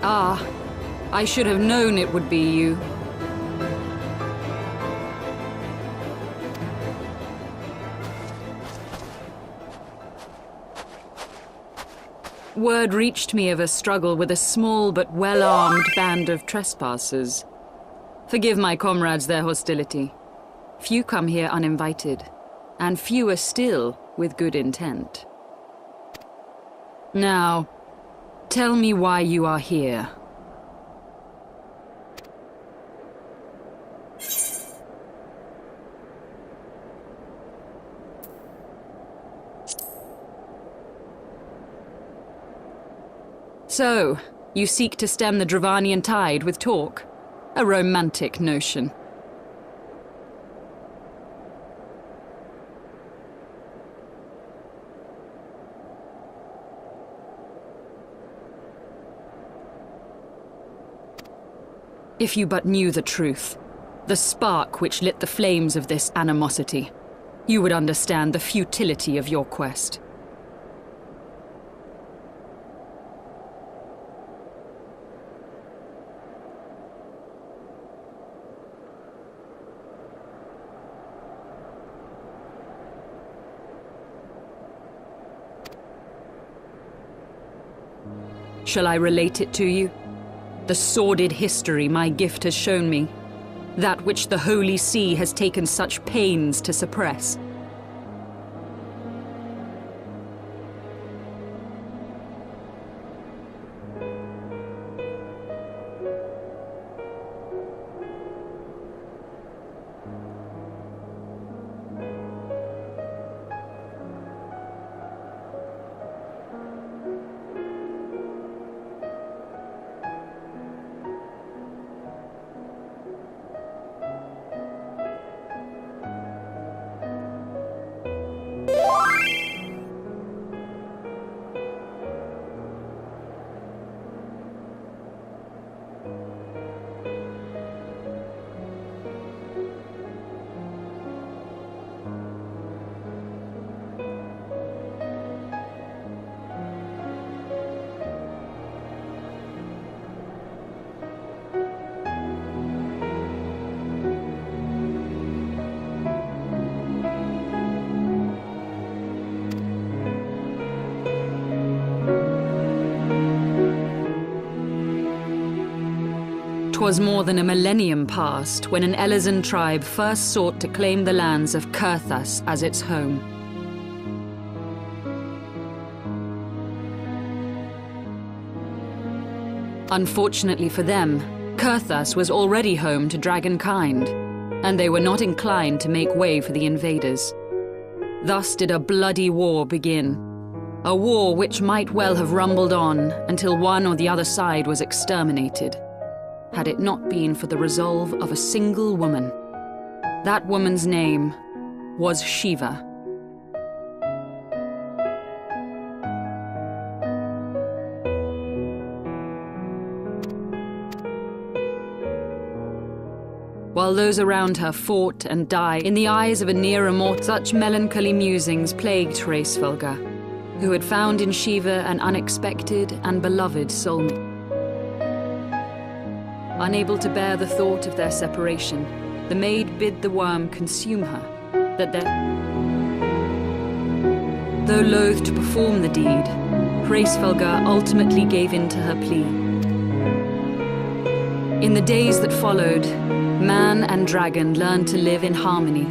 Ah, I should have known it would be you. Word reached me of a struggle with a small but well-armed band of trespassers. Forgive my comrades their hostility. Few come here uninvited, and fewer still with good intent. Now, tell me why you are here. So, you seek to stem the Dravanian tide with talk? A romantic notion. If you but knew the truth, the spark which lit the flames of this animosity, you would understand the futility of your quest. Shall I relate it to you? The sordid history my gift has shown me, that which the Holy See has taken such pains to suppress. Was more than a millennium past when an Elezen tribe first sought to claim the lands of Kurthas as its home. Unfortunately for them, Kurthas was already home to dragonkind, and they were not inclined to make way for the invaders. Thus did a bloody war begin, a war which might well have rumbled on until one or the other side was exterminated, had it not been for the resolve of a single woman. That woman's name was Shiva. While those around her fought and died, in the eyes of a near immortal, such melancholy musings plagued Hraesvelga, who had found in Shiva an unexpected and beloved soulmate. Unable to bear the thought of their separation, the maid bid the worm consume her, that though loath to perform the deed, Hraesvelga ultimately gave in to her plea. In the days that followed, man and dragon learned to live in harmony,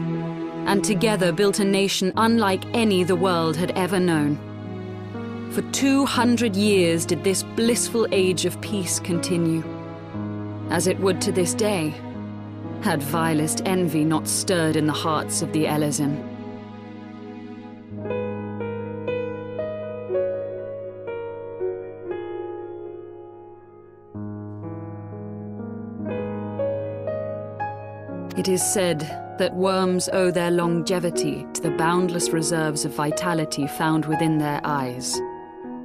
and together built a nation unlike any the world had ever known. For 200 years did this blissful age of peace continue, as it would to this day, had vilest envy not stirred in the hearts of the Elezen. It is said that worms owe their longevity to the boundless reserves of vitality found within their eyes.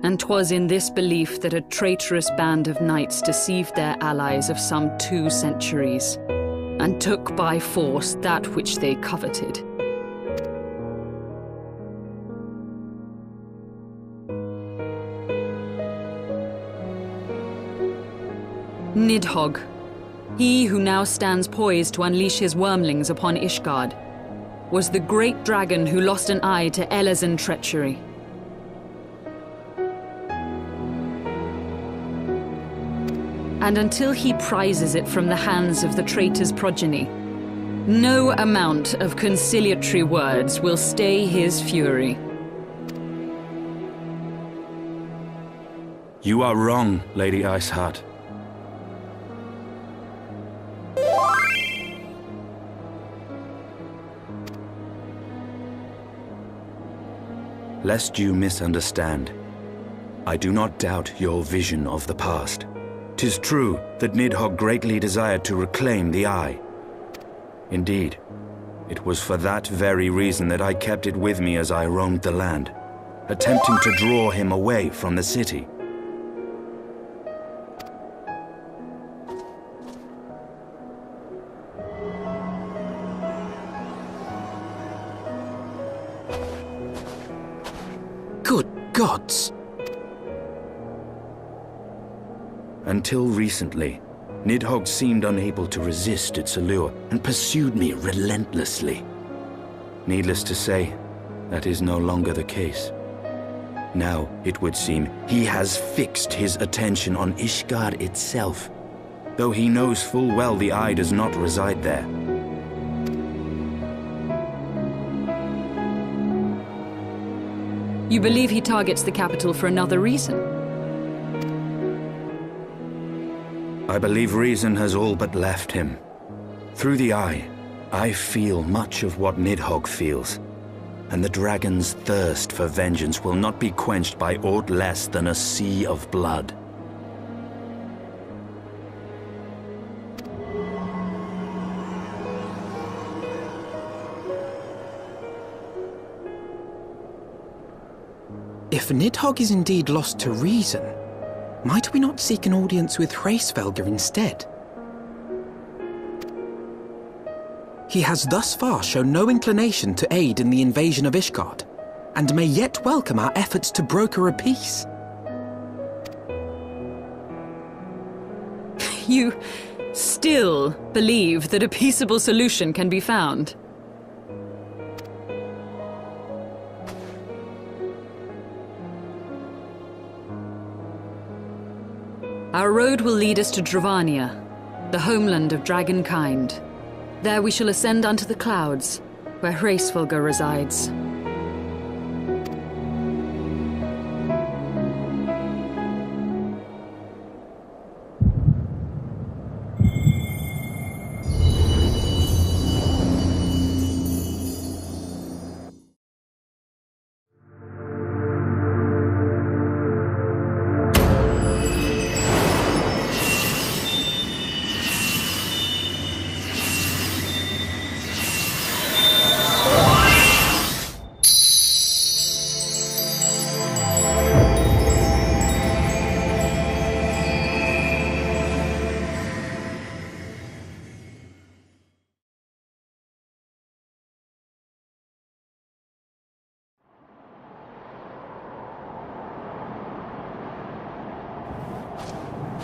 And 'twas in this belief that a traitorous band of knights deceived their allies of some 2 centuries, and took by force that which they coveted. Nidhogg. He who now stands poised to unleash his wormlings upon Ishgard was the great dragon who lost an eye to Elezen treachery. And until he prizes it from the hands of the traitor's progeny, no amount of conciliatory words will stay his fury. You are wrong, Lady Iceheart. Lest you misunderstand, I do not doubt your vision of the past. 'Tis true that Nidhogg greatly desired to reclaim the Eye. Indeed, it was for that very reason that I kept it with me as I roamed the land, attempting to draw him away from the city. Good gods! Until recently, Nidhogg seemed unable to resist its allure and pursued me relentlessly. Needless to say, that is no longer the case. Now, it would seem, he has fixed his attention on Ishgard itself, though he knows full well the Eye does not reside there. You believe he targets the capital for another reason? I believe reason has all but left him. Through the Eye, I feel much of what Nidhogg feels, and the dragon's thirst for vengeance will not be quenched by aught less than a sea of blood. If Nidhogg is indeed lost to reason, might we not seek an audience with Hraesvelgr instead? He has thus far shown no inclination to aid in the invasion of Ishgard, and may yet welcome our efforts to broker a peace. You still believe that a peaceable solution can be found? Our road will lead us to Dravania, the homeland of dragonkind. There we shall ascend unto the clouds, where Hraesvelgr resides.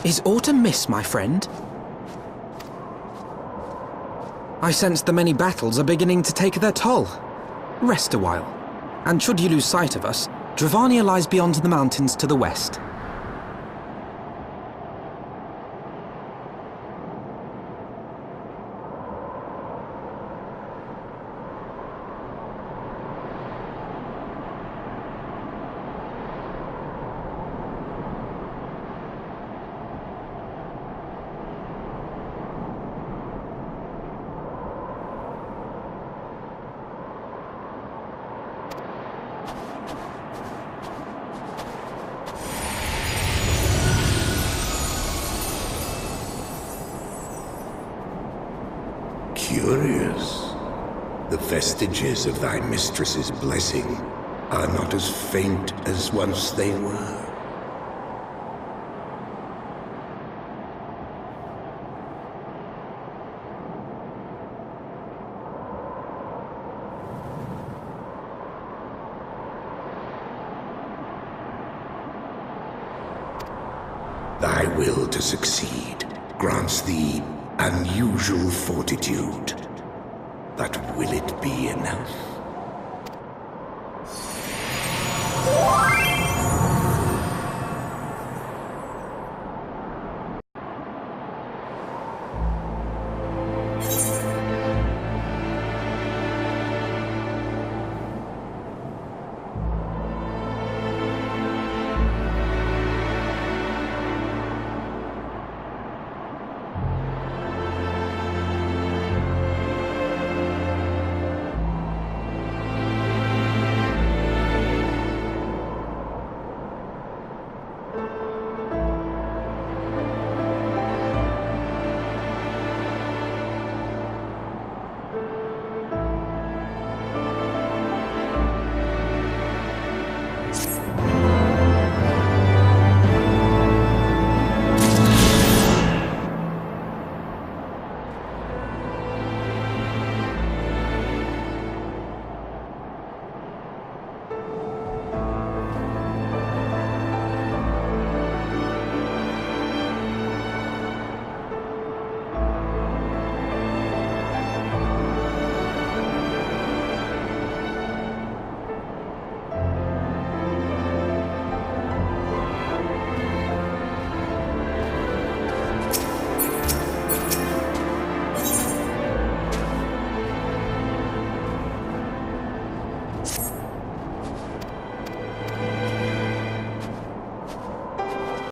Is aught amiss, my friend? I sense the many battles are beginning to take their toll. Rest a while, and should you lose sight of us, Dravania lies beyond the mountains to the west. Curious. The vestiges of thy mistress's blessing are not as faint as once they were. Thy will to succeed grants thee unusual fortitude. But will it be enough?